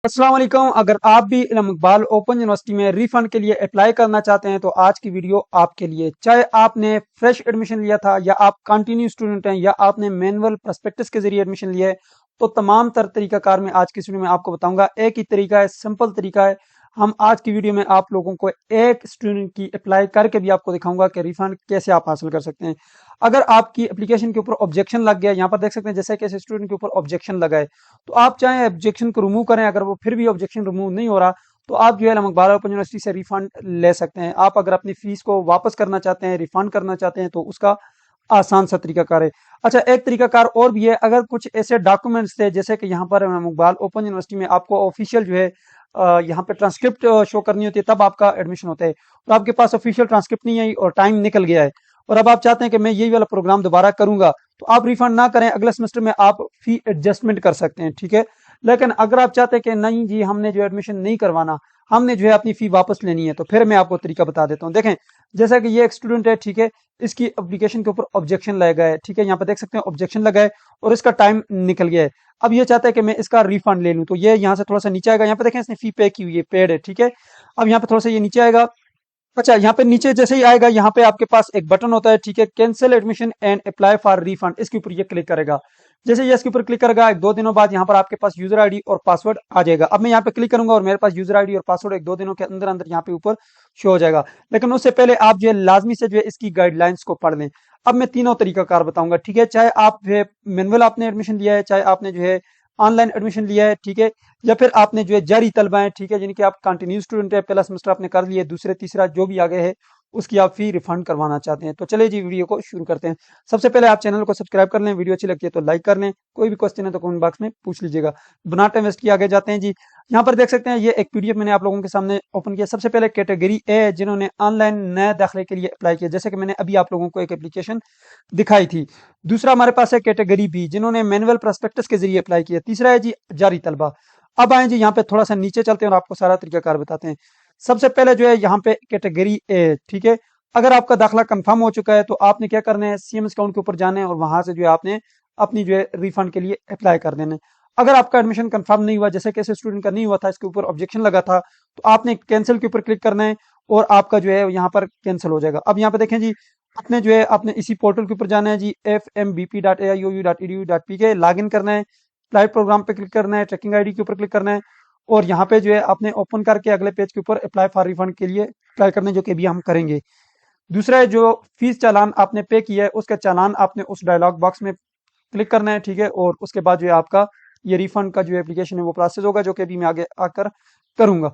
अस्सलाम वालेकुम। अगर आप भी इल्म इकबाल ओपन यूनिवर्सिटी में रिफंड के लिए अप्लाई करना चाहते हैं तो आज की वीडियो आपके लिए। चाहे आपने फ्रेश एडमिशन लिया था या आप कंटिन्यू स्टूडेंट हैं या आपने मैनुअल प्रोस्पेक्टस के जरिए एडमिशन लिया है, तो तमाम तर तरीकाकार मैं आज की इस वीडियो में आपको बताऊंगा। एक ही तरीका है, सिंपल तरीका है। हम आज की वीडियो में आप लोगों को एक स्टूडेंट की अप्लाई करके भी आपको दिखाऊंगा कि रिफंड कैसे आप हासिल कर सकते हैं। अगर आपकी एप्लीकेशन के ऊपर ऑब्जेक्शन लग गया, यहाँ पर देख सकते हैं जैसे कि स्टूडेंट के ऊपर ऑब्जेक्शन लगा है, तो आप चाहे ऑब्जेक्शन को रिमूव करें। अगर वो फिर भी ऑब्जेक्शन रिमूव नहीं हो रहा तो आप जो है इल्म ओपन यूनिवर्सिटी से रिफंड ले सकते हैं। आप अगर अपनी फीस को वापस करना चाहते हैं, रिफंड करना चाहते हैं, तो उसका आसान सा तरीकाकार है। अच्छा, एक तरीकाकार और भी है। अगर कुछ ऐसे डॉक्यूमेंट्स थे जैसे कि यहाँ पर इल्म ओपन यूनिवर्सिटी में आपको ऑफिशियल जो है यहाँ पे ट्रांसक्रिप्ट शो करनी होती है, तब आपका एडमिशन होता है। तो आपके पास ऑफिशियल ट्रांसक्रिप्ट नहीं है और टाइम निकल गया है और अब आप चाहते हैं कि मैं यही वाला प्रोग्राम दोबारा करूंगा, तो आप रिफंड ना करें, अगले सेमेस्टर में आप फी एडजस्टमेंट कर सकते हैं, ठीक है। लेकिन अगर आप चाहते हैं कि नहीं जी, हमने जो एडमिशन नहीं करवाना, हमने जो है अपनी फी वापस लेनी है, तो फिर मैं आपको तरीका बता देता हूँ। देखें, जैसा कि ये एक स्टूडेंट है, ठीक है, इसकी एप्लीकेशन के ऊपर ऑब्जेक्शन लगा है, ठीक है, यहाँ पे देख सकते हैं ऑब्जेक्शन लगा है और इसका टाइम निकल गया है। अब ये चाहता है कि मैं इसका रिफंड ले लूं, तो ये यहाँ से थोड़ा सा नीचे आएगा। यहाँ पे देखें इसने फी पे की हुई है, पेड है, ठीक है। अब यहाँ पे थोड़ा सा ये नीचे आएगा। अच्छा, यहाँ पे नीचे जैसे ही आएगा, यहाँ पे आपके पास एक बटन होता है, ठीक है, cancel admission and apply for refund. इसके ऊपर ये क्लिक करेगा। जैसे ये इसके ऊपर क्लिक करेगा, एक दो दिनों बाद यहाँ पर आपके पास यूजर आईडी और पासवर्ड आ जाएगा। अब मैं यहाँ पे क्लिक करूंगा और मेरे पास यूजर आईडी और पासवर्ड एक दो दिनों के अंदर अंदर यहाँ पे ऊपर शो हो जाएगा। लेकिन उससे पहले आप जो है लाजमी से जो है इसकी गाइडलाइंस को पढ़ लें। अब मैं तीनों तरीकाकार बताऊंगा, ठीक है। चाहे आप जो है मैनुअल आपने एडमिशन लिया है, चाहे आपने जो है ऑनलाइन एडमिशन लिया है, ठीक है, या फिर आपने जो है जारी तलबा है, ठीक है, जिनके आप कंटिन्यू स्टूडेंट है, पहला सेमेस्टर आपने कर लिया है, दूसरे तीसरा जो भी आगे है उसकी आप फी रिफंड करवाना चाहते हैं। तो चलिए जी, वीडियो को शुरू करते हैं। सबसे पहले आप चैनल को सब्सक्राइब कर लें, वीडियो अच्छी लगती है तो लाइक कर लें, कोई भी क्वेश्चन है तो कमेंट बॉक्स में पूछ लीजिएगा। बिना टाइम वेस्ट किए आगे जाते हैं जी। यहाँ पर देख सकते हैं ये एक पीडीएफ मैंने आप लोगों के सामने ओपन किया। सबसे पहले कैटेगरी ए है, जिन्होंने ऑनलाइन नए दाखिले के लिए अप्लाई किया, जैसे कि मैंने अभी आप लोगों को एक एप्लीकेशन दिखाई थी। दूसरा हमारे पास है कैटेगरी बी, जिन्होंने मैनुअल प्रोस्पेक्टस के जरिए अप्लाई किया। तीसरा है जी जारी तलबा। अब आए जी यहाँ पे थोड़ा सा नीचे चलते हैं और आपको सारा तरीकाकार बताते हैं। सबसे पहले जो है यहाँ पे कैटेगरी ए, ठीक है। अगर आपका दाखिला कंफर्म हो चुका है तो आपने क्या करना है, सीएम अकाउंट के ऊपर जाना है और वहां से जो है आपने अपनी जो है रिफंड के लिए अप्लाई कर देना है। अगर आपका एडमिशन कंफर्म नहीं हुआ, जैसे कैसे स्टूडेंट का नहीं हुआ था, इसके ऊपर ऑब्जेक्शन लगा था, तो आपने कैंसिल के ऊपर क्लिक करना है और आपका जो है यहाँ पर कैंसिल हो जाएगा। अब यहाँ पे देखें जी, आपने जो है अपने इसी पोर्टल के ऊपर जाना है जी, fmbp.aiou.edu.pk, लॉग इन करना है, अप्लाई प्रोग्राम पे क्लिक करना है, ट्रैकिंग आईडी के ऊपर क्लिक करना है और यहाँ पे जो है आपने ओपन करके अगले पेज के ऊपर अप्लाई फॉर रिफंड के लिए अप्लाई करना है, जो कि अभी हम करेंगे। दूसरा है जो फीस चालान आपने पे किया है, उसका चालान आपने उस डायलॉग बॉक्स में क्लिक करना है, ठीक है। और उसके बाद जो है आपका ये रिफंड का जो एप्लीकेशन है वो प्रोसेस होगा, जो कि अभी मैं आगे आकर करूंगा।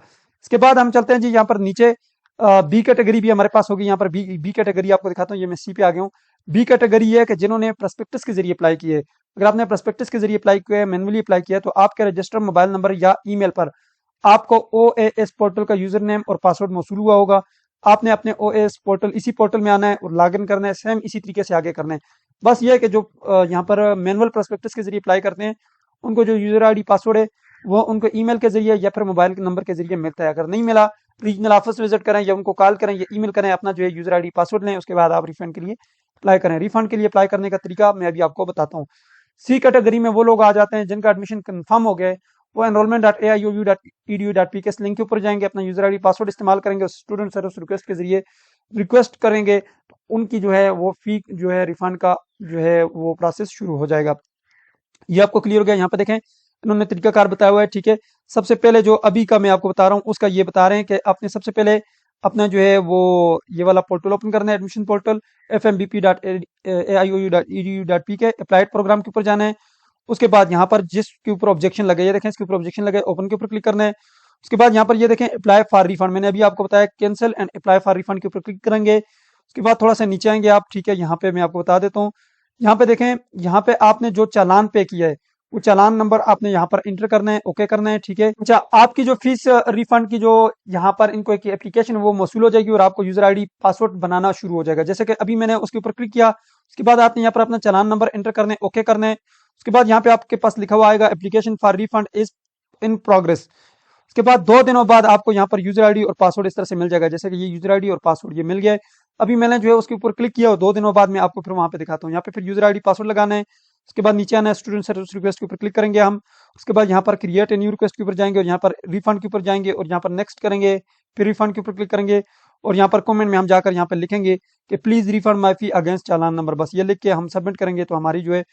इसके बाद हम चलते हैं जी, यहाँ पर नीचे बी कैटेगरी भी हमारे पास होगी। यहाँ पर बी बी कैटेगरी आपको दिखाता हूँ, ये मैं सी पे आ गया हूँ। बी कैटेगरी ये है कि जिन्होंने प्रोस्पेक्टस के जरिए अप्लाई किए। अगर आपने प्रोस्पेक्टस के जरिए अप्लाई किया है, मैनुअली अप्लाई किया है, तो आपके रजिस्टर मोबाइल नंबर या ईमेल पर आपको ओएएस पोर्टल का यूजर नेम और पासवर्ड मौसूल हुआ होगा। आपने अपने ओएएस पोर्टल, इसी पोर्टल में आना है और लॉग इन करना है, सेम इसी तरीके से आगे करना है। बस ये है कि जो यहाँ पर मैनुअल प्रोस्पेक्टस के जरिए अप्लाई करते हैं, उनको जो यूजर आईडी पासवर्ड है वो उनको ईमेल के जरिए या फिर मोबाइल नंबर के जरिए मिलता है। अगर नहीं मिला, रीजनल ऑफिस विजिट करें या उनको कॉल करें या ईमेल करें, अपना जो है यूजर आईडी पासवर्ड लें, उसके बाद आप रिफंड के लिए अप्लाई करें। रिफंड के लिए अप्लाई करने का तरीका मैं अभी आपको बताता हूँ। सी कैटेगरी में वो लोग आ जाते हैं जिनका एडमिशन कंफर्म हो गया है। वो enrollment.aiou.edu.pk इस लिंक के ऊपर जाएंगे, अपना यूजर आईडी पासवर्ड इस्तेमाल करेंगे, स्टूडेंट सर्विस रिक्वेस्ट के जरिए रिक्वेस्ट करेंगे, तो उनकी जो है वो फी जो है रिफंड का जो है वो प्रोसेस शुरू हो जाएगा। ये आपको क्लियर हो गया। यहाँ पे देखें इन्होंने तरीकाकार बताया हुआ है, ठीक है। सबसे पहले जो अभी का मैं आपको बता रहा हूँ उसका ये बता रहे हैं कि आपने सबसे पहले अपना जो है वो ये वाला पोर्टल ओपन करना है, admission portal fmbp.aiou.edu.pk, applied programme के ऊपर जाना है। उसके बाद यहाँ पर जिसके ऊपर ऑब्जेक्शन लगे, ये देखें इसके ऊपर ऑब्जेक्शन लगे, ओपन के ऊपर क्लिक करना है। उसके बाद यहाँ पर ये देखें अप्लाई फॉर रिफंड, मैंने अभी आपको बताया cancel and apply for refund के ऊपर क्लिक करेंगे। उसके बाद थोड़ा सा नीचे आएंगे आप, ठीक है। यहाँ पे मैं आपको बता देता हूँ, यहाँ पे देखें, यहाँ पे आपने जो चालान पे किया है वो चालान नंबर आपने यहाँ पर इंटर करना है, ओके करना है, ठीक है। अच्छा, आपकी जो फीस रिफंड की जो यहाँ पर इनको एक एप्लीकेशन वो मौसूल हो जाएगी और आपको यूजर आईडी पासवर्ड बनाना शुरू हो जाएगा। जैसे कि अभी मैंने उसके ऊपर क्लिक किया, उसके बाद आपने यहाँ पर अपना चालान नंबर एंटर करना है, ओके करना है। उसके बाद यहाँ पे आपके पास लिखा हुआ आएगा application for refund is in progress. उसके बाद 2 दिनों बाद आपको यहाँ पर यूजर आईडी और पासवर्ड इस तरह से मिल जाएगा, जैसे कि ये यूजर आईडी और पासवर्ड ये मिल गया है। अभी मैंने जो है उसके ऊपर क्लिक किया और 2 दिनों बाद मैं आपको फिर वहां पे दिखाता हूँ। यहाँ पे फिर यूजर आईडी पासवर्ड लगाना है, उसके बाद नीचे आना है, स्टूडेंट सर्विस रिक्वेस्ट के ऊपर क्लिक करेंगे हम। उसके बाद यहाँ पर क्रिएट ए न्यू रिक्वेस्ट के ऊपर जाएंगे और यहाँ पर रिफंड के ऊपर जाएंगे और यहाँ पर नेक्स्ट करेंगे, फिर रिफंड के ऊपर क्लिक करेंगे और यहाँ पर कमेंट में हम जाकर यहाँ पर लिखेंगे कि please refund my fee against challan number. बस ये लिख के हम सबमिट करेंगे तो हमारी जो है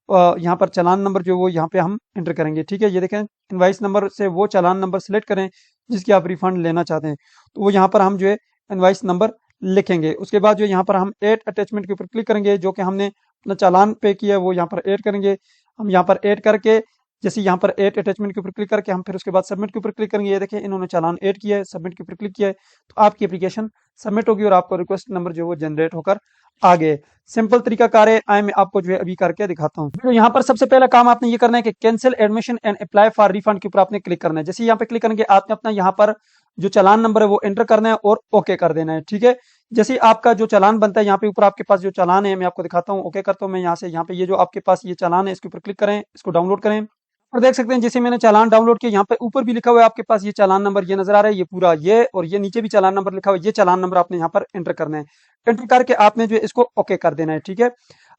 यहाँ पर चालान नंबर जो वो यहाँ पे हम एंटर करेंगे। ठीक है, ये देखें इनवाइस नंबर से वो चालान नंबर सेलेक्ट करें जिसकी आप रिफंड लेना चाहते हैं, तो वो यहाँ पर हम जो है इनवाइस नंबर लिखेंगे। उसके बाद जो यहाँ पर हम ऐड अटैचमेंट के ऊपर क्लिक करेंगे, जो कि हमने अपना चालान पे किया है वो यहाँ पर ऐड करेंगे। हम यहाँ पर ऐड करके जैसे यहाँ पर ऐड अटैचमेंट के ऊपर क्लिक करके हम फिर उसके बाद सबमिट के ऊपर क्लिक करेंगे। ये देखिए इन्होंने चालान ऐड किया है, सबमिट के ऊपर क्लिक किया है, तो आपकी एप्लीकेशन सबमिट होगी और आपको रिक्वेस्ट नंबर जो है वो जनरेट होकर आ गए। सिंपल तरीका कार है, आए मैं आपको जो है अभी करके दिखाता हूँ। तो यहाँ पर सबसे पहला काम आपने ये करना है कि cancel admission and apply for refund के ऊपर आपने क्लिक करना है। जैसे यहाँ पे क्लिक करेंगे आपने अपना यहाँ पर जो चालान नंबर है वो एंटर करना है और ओके कर देना है। ठीक है, जैसे आपका जो चालान बनता है यहाँ पे ऊपर आपके पास जो चालान है मैं आपको दिखाता हूँ। ओके करता हूँ मैं यहाँ से, यहाँ पे ये जो आपके पास ये चालान है इसके ऊपर क्लिक करें, इसको डाउनलोड करें और देख सकते हैं जैसे मैंने चालान डाउनलोड किया, यहाँ पे ऊपर भी लिखा हुआ है आपके पास ये चालान नंबर, ये नजर आ रहा है ये पूरा ये, और ये नीचे भी चालान नंबर लिखा हुआ है, ये चालान नंबर आपने यहाँ पर एंटर करना है। एंटर करके आपने जो है इसको ओके कर देना है। ठीक है,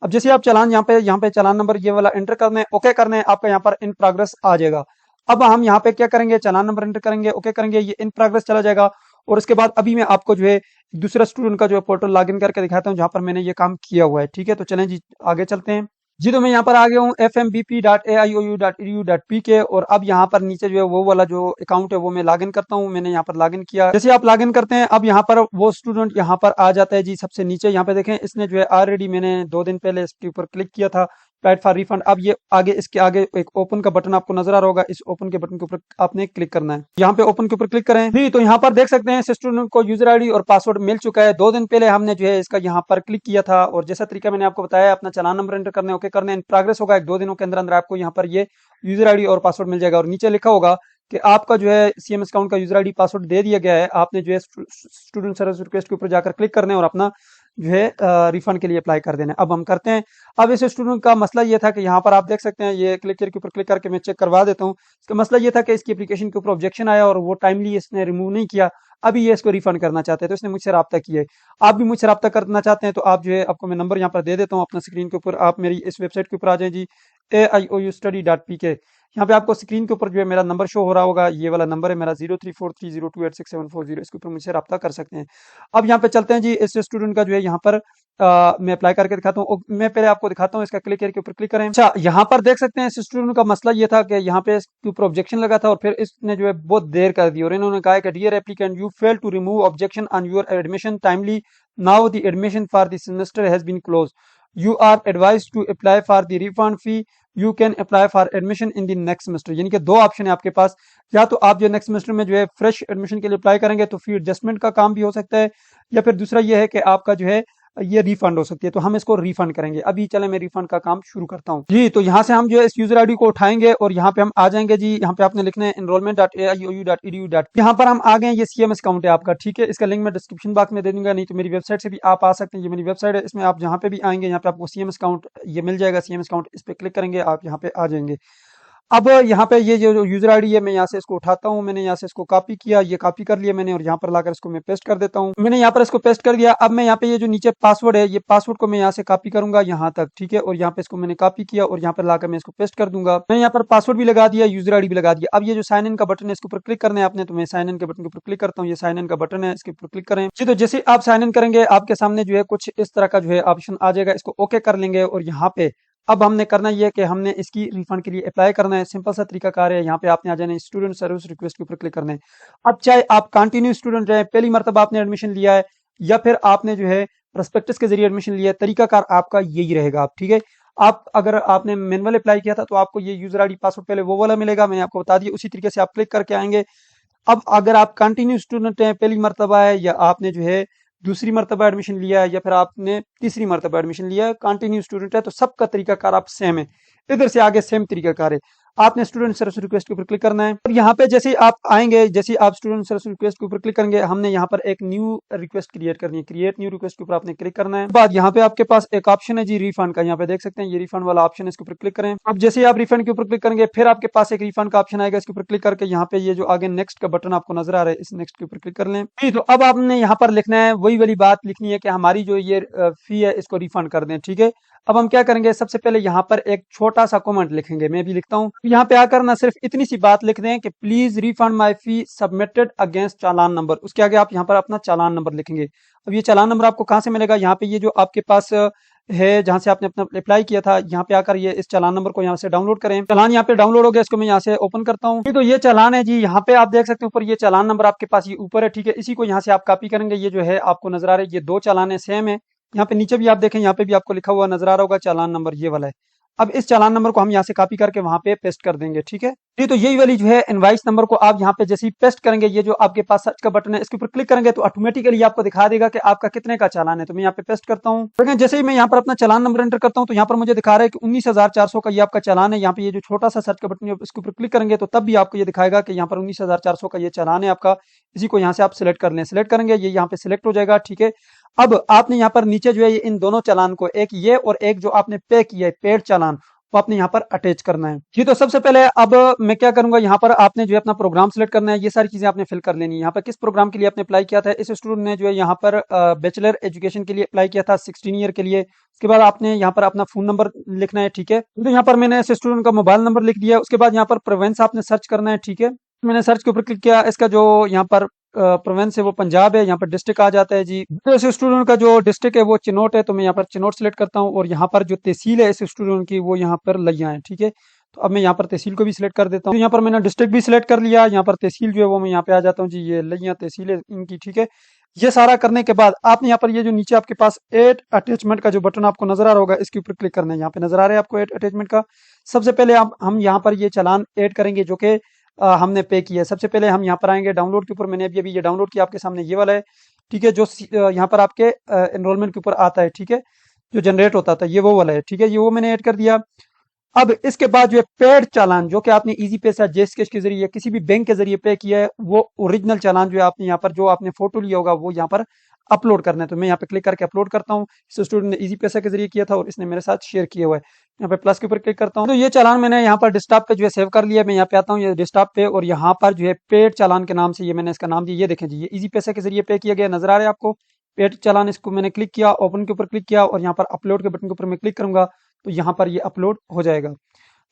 अब जैसे आप चालान यहाँ पे चालान नंबर ये वाला एंटर करना है, ओके करना है, आपका यहाँ पर इन प्रोग्रेस आ जाएगा। अब हम यहाँ पे क्या करेंगे, चालान नंबर एंटर करेंगे, ओके करेंगे, ये इन प्रोग्रेस चला जाएगा। और उसके बाद अभी मैं आपको जो है दूसरा स्टूडेंट का जो है पोर्टल लॉगिन करके दिखाता हूँ जहाँ पर मैंने ये काम किया हुआ है। ठीक है, तो चलें जी आगे चलते हैं जी। तो मैं यहाँ पर आ गया हूँ fmbp.aiou.edu.pk और अब यहाँ पर नीचे जो है वो वाला जो अकाउंट है वो मैं लॉगिन करता हूँ। मैंने यहाँ पर लॉगिन किया, जैसे आप लॉगिन करते हैं अब यहाँ पर वो स्टूडेंट यहाँ पर आ जाता है जी सबसे नीचे। यहाँ पे देखें इसने जो है ऑलरेडी मैंने 2 दिन पहले इसके ऊपर क्लिक किया था अप्लाई फॉर रिफंड। अब ये आगे इसके आगे एक ओपन का बटन आपको नजर आ रहा होगा, इस ओपन के बटन के ऊपर आपने क्लिक करना है। यहाँ पे ओपन के ऊपर क्लिक करें जी, तो यहाँ पर देख सकते हैं स्टूडेंट को यूजर आईडी और पासवर्ड मिल चुका है। 2 दिन पहले हमने जो है इसका यहाँ पर क्लिक किया था और जैसा तरीका मैंने आपको बताया अपना चालान नंबर एंटर करने, ओके करने, इन प्रोग्रेस होगा। 1-2 दिनों के अंदर अंदर आपको यहाँ पर ये यूजर आईडी और पासवर्ड मिल जाएगा और नीचे लिखा होगा कि आपका जो है सीएमएस अकाउंट का यूजर आईडी पासवर्ड दे दिया गया है। आपने जो है स्टूडेंट सर्विस रिक्वेस्ट के ऊपर जाकर क्लिक करना है और अपना जो है रिफंड के लिए अप्लाई कर देना है। अब हम करते हैं। अब इस स्टूडेंट का मसला ये था कि यहाँ पर आप देख सकते हैं ये क्लिक के ऊपर क्लिक करके मैं चेक करवा देता हूँ। इसका मसला ये था कि इसकी एप्लीकेशन के ऊपर ऑब्जेक्शन आया और वो टाइमली इसने रिमूव नहीं किया। अभी ये इसको रिफंड करना चाहते हैं तो इसने मुझसे रब्ता किया है। आप भी मुझसे रब्ता करना चाहते हैं तो आप जो है आपको मैं नंबर यहाँ पर दे देता हूँ अपना स्क्रीन के ऊपर। आप मेरी इस वेबसाइट के ऊपर आ जाए जी aioustudy.pk। यहाँ पे आपको स्क्रीन के ऊपर जो है मेरा नंबर शो हो रहा होगा, ये वाला नंबर है मेरा 034302867440। इसके ऊपर मुझसे रब्ता कर सकते हैं। अब यहाँ पे चलते हैं जी, इस स्टूडेंट का जो है यहाँ पर मैं अप्लाई करके दिखाता हूँ। मैं पहले आपको दिखाता हूँ इसका क्लिक करके ऊपर क्लिक करें। अच्छा, यहाँ पर देख सकते हैं इस स्टूडेंट का मसला ये था कि यहाँ पे इसके ऊपर ऑब्जेक्शन लगा था और फिर इसने जो है बहुत देर कर दी और इन्होंने कहा कि dear applicant you fail to remove objection on your admission timely, now the admission for the semester has been close, you are advised to apply for the refund fee, you can apply for admission in the next semester. यानी कि 2 option है आपके पास, या तो आप जो next semester में जो है फ्रेश एडमिशन के लिए अप्लाई करेंगे तो फी एडजस्टमेंट का काम भी हो सकता है, या फिर दूसरा ये है कि आपका जो है ये रिफंड हो सकती है, तो हम इसको रिफंड करेंगे। अभी चले मैं रिफंड का काम शुरू करता हूँ जी। तो यहाँ से हम जो है इस यूजर आईडी को उठाएंगे और यहाँ पे हम आ जाएंगे जी। यहाँ पे आपने लिखना है enrollment.aiou.edu. यहाँ पर हम आ गए, ये सीएमएस अकाउंट है आपका। ठीक है, इसका लिंक मैं डिस्क्रिप्शन बॉक्स में दे दूंगा, नहीं तो मेरी वेबसाइट से भी आप आ सकते हैं। ये मेरी वेबसाइट है, इसमें आप जहाँ पे भी आएंगे यहाँ पे आपको सीएमएस अकाउंट ये मिल जाएगा। सीएमएस अकाउंट इस पे क्लिक करेंगे आप यहाँ पे आ जाएंगे। अब यहाँ पे ये जो यूजर आईडी है मैं यहाँ से इसको उठाता हूँ, मैंने यहाँ से इसको कॉपी किया, ये कॉपी कर लिया मैंने और यहाँ पर लाकर इसको मैं पेस्ट कर देता हूँ। मैंने यहाँ पर इसको पेस्ट कर दिया। अब मैं यहाँ पे ये जो नीचे पासवर्ड है ये पासवर्ड को मैं यहाँ से कॉपी करूंगा यहाँ तक। ठीक है, और यहाँ पे इसको मैंने कॉपी किया और यहाँ पर लाकर मैं इसको पेस्ट कर दूंगा। मैं यहाँ पर पासवर्ड भी लगा दिया, यूजर आईडी भी लगा दिया। अब ये जो साइन इन का बटन है इसके ऊपर क्लिक करना है आपने, तो मैं साइन इन के बटन के ऊपर क्लिक करता हूँ। ये साइन इन का बटन है, इसके ऊपर क्लिक करें जी। तो जैसे आप साइन इन करेंगे आपके सामने जो है कुछ इस तरह का जो है ऑप्शन आ जाएगा, इसको ओके कर लेंगे और यहाँ पे अब हमने करना ये है कि हमने इसकी रिफंड के लिए अप्लाई करना है। सिंपल सा तरीका कार है, यहाँ पे आपने आ जाना है स्टूडेंट सर्विस रिक्वेस्ट के ऊपर क्लिक करना है। अब चाहे आप कंटिन्यू स्टूडेंट रहे, पहली मरतबा आपने एडमिशन लिया है या फिर आपने जो है प्रोस्पेक्टस के जरिए एडमिशन लिया है, तरीका कार आपका यही रहेगा। आप ठीक है, आप अगर आपने मैनुअल अप्लाई किया था तो आपको ये यूजर आईडी पासवर्ड पहले वो वाला मिलेगा, मैंने आपको बता दिया, उसी तरीके से आप क्लिक करके आएंगे। अब अगर आप कंटिन्यू स्टूडेंट हैं, पहली मरतबा है, या आपने जो है दूसरी मरतबा एडमिशन लिया है, या फिर आपने तीसरी मरतबा एडमिशन लिया है, कंटिन्यू स्टूडेंट है, तो सबका तरीकाकार आप सेम है। इधर से आगे सेम तरीकाकार है। आपने स्टूडेंट सर्विस रिक्वेस्ट के ऊपर क्लिक करना है। अब यहाँ पे जैसे आप आएंगे, जैसे आप स्टूडेंट सर्विस रिक्वेस्ट के ऊपर क्लिक करेंगे, हमने यहाँ पर एक न्यू रिक्वेस्ट क्रिएट करनी है। क्रिएट न्यू रिक्वेस्ट के ऊपर आपने क्लिक करना है। बाद यहाँ पे आपके पास एक ऑप्शन है जी रिफंड का, यहाँ पे देख सकते हैं ये रिफंड वाला ऑप्शन है, इसके ऊपर क्लिक करें। अब जैसे आप रिफंड के ऊपर क्लिक करेंगे फिर आपके पास एक रिफंड का ऑप्शन आएगा, इसके ऊपर क्लिक करके यहाँ पे ये जो आगे नेक्स्ट का बटन आपको नजर आ रहा है, इस नेक्स्ट के ऊपर क्लिक कर लें। तो अब आपने यहाँ पर लिखना है, वही वाली बात लिखनी है कि हमारी जो ये फी है इसको रिफंड कर दें। ठीक है, अब हम क्या करेंगे, सबसे पहले यहाँ पर एक छोटा सा कमेंट लिखेंगे, मैं भी लिखता हूँ। यहाँ पे आकर ना सिर्फ इतनी सी बात लिख दें कि please refund my fee submitted against challan number. उसके आगे आप यहाँ पर अपना चालान नंबर लिखेंगे। अब ये चालान नंबर आपको कहाँ से मिलेगा, यहाँ पे ये जो आपके पास है जहां से आपने अपना अप्लाई किया था, यहाँ पे आकर ये इस चालान नंबर को यहाँ से डाउनलोड करें। चालान यहाँ पे डाउनलोड हो गया, इसको मैं यहाँ से ओपन करता हूँ। तो ये चालान है जी, यहाँ पे आप देख सकते हैं ऊपर ये चालान नंबर आपके पास ये ऊपर है, ठीक है। इसी को यहाँ से आप कॉपी करेंगे। ये जो है आपको नजर आ रहा है, ये दो चालान है, सेम है। यहाँ पे नीचे भी आप देखें, यहाँ पे भी आपको लिखा हुआ नजर आ रहा होगा चालान नंबर, ये वाला है। अब इस चालान नंबर को हम यहाँ से कॉपी करके वहां पे पेस्ट कर देंगे, ठीक है जी। तो यही वाली जो है इनवाइस नंबर को आप यहाँ पे जैसे ही पेस्ट करेंगे, ये जो आपके पास सर्च का बटन है इसके ऊपर क्लिक करेंगे तो ऑटोमेटिकली आपको दिखा देगा कि आपका कितने का चालान है। तो मैं यहाँ पे पेस्ट करता हूँ। लेकिन जैसे ही मैं यहाँ पर अपना चालान नंबर एंटर करता हूँ तो यहाँ पर मुझे दिखा रहा है कि 19,400 का ये आपका चालान है। यहाँ पे ये जो छोटा सा सर्च का बटन है इसके ऊपर क्लिक करेंगे तो तब भी आपको ये दिखाएगा कि यहाँ पर 19,400 का ये चालान है आपका। इसी को यहाँ से आप सिलेक्ट कर लें, सिलेक्ट करेंगे ये यहाँ पे सिलेक्ट हो जाएगा, ठीक है। अब आपने यहाँ पर नीचे जो है इन दोनों चालान को, एक ये और एक जो आपने पे किया है पेड चालान, वो आपने यहाँ पर अटैच करना है जी। तो सबसे पहले अब मैं क्या करूंगा, यहाँ पर आपने जो है अपना प्रोग्राम सेलेक्ट करना है। ये सारी चीजें आपने फिल कर लेनी है। यहाँ पर किस प्रोग्राम के लिए आपने अप्लाई किया था, इस स्टूडेंट ने जो है यहाँ पर बैचलर एजुकेशन के लिए अप्लाई किया था 16 ईयर के लिए। उसके बाद आपने यहाँ पर अपना फोन नंबर लिखना है, ठीक है। तो यहाँ पर मैंने इस स्टूडेंट का मोबाइल नंबर लिख दिया। उसके बाद यहाँ पर प्रोवेंस आपने सर्च करना है, ठीक है। मैंने सर्च के ऊपर क्लिक किया। इसका जो यहाँ पर प्रोवेंस है वो पंजाब है, यहाँ पर डिस्ट्रिक्ट आ जाता है जी। तो इस स्टूडेंट का जो डिस्ट्रिक्ट है वो चिनोट है, तो मैं यहाँ पर चिनोट सेलेक्ट करता हूँ। और यहाँ पर जो तहसील है इस स्टूडेंट की वो यहाँ पर लिया है, ठीक है। तो अब मैं यहाँ पर तहसील को भी सिलेक्ट कर देता हूँ। तो यहाँ पर मैंने डिस्ट्रिक्ट भी सिलेक्ट कर लिया, यहाँ पर तहसील जो है वो मैं यहाँ पे आ जाता हूँ जी। ये लिया तहसील है इनकी, ठीक है। ये सारा करने के बाद आपने यहाँ पर ये जो नीचे आपके पास एड अटैचमेंट का जो बटन आपको नजर आ रहा होगा इसके ऊपर क्लिक करना है। यहाँ पे नजर आ रहा है आपको एड अटैचमेंट का। सबसे पहले हम यहाँ पर ये चालान ऐड करेंगे जो कि हमने पे किया है। सबसे पहले हम यहाँ पर आएंगे डाउनलोड के ऊपर। मैंने अभी ये डाउनलोड किया आपके सामने, ये वाला है, ठीक है। जो यहाँ पर आपके एनरोलमेंट के ऊपर आता है, ठीक है, जो जनरेट होता था ये वो वाला है, ठीक है। ये वो मैंने ऐड कर दिया। अब इसके बाद जो है पेड चालान जो कि आपने इजी पे से जेस कैश के जरिए किसी भी बैंक के जरिए पे किया है, वो ओरिजिनल चालान जो है आपने यहाँ पर जो आपने फोटो लिया होगा वो यहाँ पर अपलोड करना है। तो मैं यहाँ पे क्लिक करके अपलोड करता हूँ। इस स्टूडेंट ने इजी पैसा के जरिए किया था और इसने मेरे साथ शेयर किया हुआ है। यहाँ पे प्लस के ऊपर क्लिक करता हूँ तो ये चालान मैंने यहाँ पर डेस्कटॉप पे जो है सेव कर लिया। मैं यहाँ पे आता हूँ ये डेस्कटॉप पे और यहाँ पर जो है पेड चालान के नाम से ये मैंने इसका नाम दिया। ये देखें जी, ये इजी पैसा के जरिए पे किया गया, नजर आ रहा है आपको पेड चालान। इसको मैंने क्लिक किया, ओपन के ऊपर क्लिक किया और यहाँ पर अपलोड के बटन के ऊपर मैं क्लिक करूंगा तो यहाँ पर ये अपलोड हो जाएगा।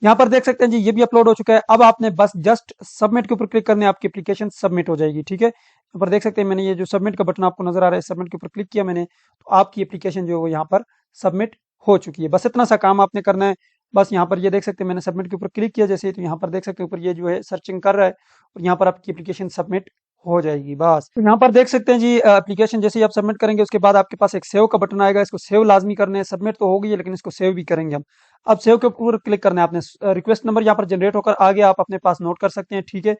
यहाँ पर देख सकते हैं जी ये भी अपलोड हो चुका है। अब आपने बस जस्ट सबमिट के ऊपर क्लिक करने, आपकी एप्लीकेशन सबमिट हो जाएगी, ठीक है। यहाँ पर देख सकते हैं मैंने ये जो सबमिट का बटन आपको नजर आ रहा है, सबमिट के ऊपर क्लिक किया मैंने, तो आपकी एप्लीकेशन जो है वो यहाँ पर सबमिट हो चुकी है। बस इतना सा काम आपने करना है। बस यहाँ पर ये देख सकते हैं मैंने सबमिट के ऊपर क्लिक किया जैसे, तो यहाँ पर देख सकते हैं ऊपर ये जो है सर्चिंग कर रहा है और यहाँ पर आपकी एप्लीकेशन सबमिट हो जाएगी। बस तो यहाँ पर देख सकते हैं जी एप्लीकेशन जैसे ही आप सबमिट करेंगे उसके बाद आपके पास एक सेव का बटन आएगा। इसको सेव लाजमी करना है। सबमिट तो हो गई है लेकिन इसको सेव भी करेंगे हम। अब सेव के ऊपर क्लिक करना है आपने। रिक्वेस्ट नंबर यहाँ पर जनरेट होकर आ गया, आप अपने पास नोट कर सकते हैं, ठीक है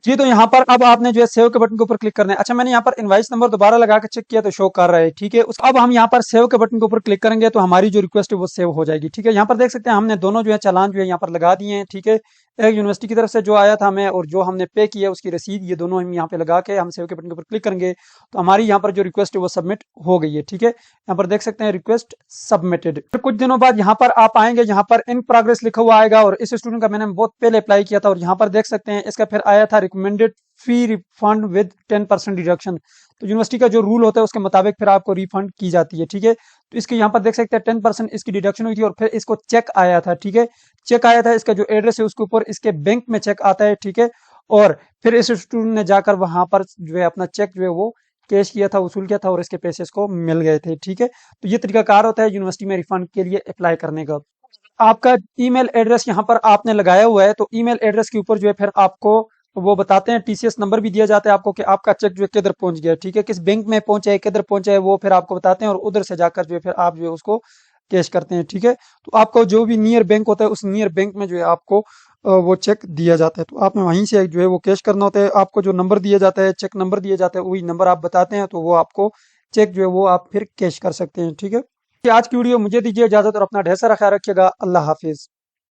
जी। तो यहाँ पर अब आपने जो है सेव के बटन के ऊपर क्लिक करना है। अच्छा, मैंने यहाँ पर इनवाइस नंबर दोबारा लगा के चेक किया तो शो कर रहा है, ठीक है। अब हम यहाँ पर सेव के बटन के ऊपर क्लिक करेंगे तो हमारी जो रिक्वेस्ट है वो सेव हो जाएगी, ठीक है। यहाँ पर देख सकते हैं हमने दोनों जो है चालान जो है यहाँ पर लगा दिए हैं, ठीक है। एक यूनिवर्सिटी की तरफ से जो आया था हमें और जो हमने पे किया उसकी रसीद, ये दोनों हम यहाँ पे लगा के हम सेव के बटन के ऊपर क्लिक करेंगे तो हमारी यहाँ पर जो रिक्वेस्ट है वो सबमिट हो गई है, ठीक है। यहाँ पर देख सकते हैं रिक्वेस्ट सबमिटेड। फिर कुछ दिनों बाद यहाँ पर आप आएंगे, यहाँ पर इन प्रोग्रेस लिखा हुआ आएगा और इस स्टूडेंट का मैंने बहुत पहले अप्लाई किया था और यहाँ पर देख सकते हैं इसका फिर आया था recommended fee refund with 10% deduction. तो यूनिवर्सिटी का जो रूल होता है उसके मुताबिक फिर आपको रिफंड की जाती है, ठीक है। तो इसके यहाँ पर देख सकते हैं 10% इसकी डिडक्शन हुई थी और फिर इसको चेक आया था, ठीक है। चेक आया था, इसका जो एड्रेस है उसके ऊपर इसके बैंक में चेक आता है, ठीक है। और फिर इस स्टूडेंट ने जाकर वहां पर जो है अपना चेक जो है वो कैश किया था, वसूल किया था और इसके पैसे को मिल गए थे, ठीक है। तो ये तरीकाकार होता है यूनिवर्सिटी में रिफंड के लिए अप्लाई करने का। आपका ईमेल एड्रेस यहाँ पर आपने लगाया हुआ है तो ईमेल एड्रेस के ऊपर जो है फिर आपको वो बताते हैं, टीसीएस नंबर भी दिया जाता है आपको कि आपका चेक जो है किधर पहुंच गया, ठीक है। किस बैंक में पहुंचा है, किधर पहुंचा है, वो फिर आपको बताते हैं और उधर से जाकर जो है फिर आप जो है उसको कैश करते हैं, ठीक है। तो आपको जो भी नियर बैंक होता है उस नियर बैंक में जो है आपको वो चेक दिया जाता है तो आपने वहीं से जो है वो कैश करना होता है। आपको जो नंबर दिया जाता है, चेक नंबर दिया जाता है, वही नंबर आप बताते हैं तो वो आपको चेक जो है वो आप फिर कैश कर सकते हैं, ठीक है। आज की वीडियो मुझे दीजिए इजाजत और अपना ढेर सारा ख्याल रखिएगा। अल्लाह हाफिज।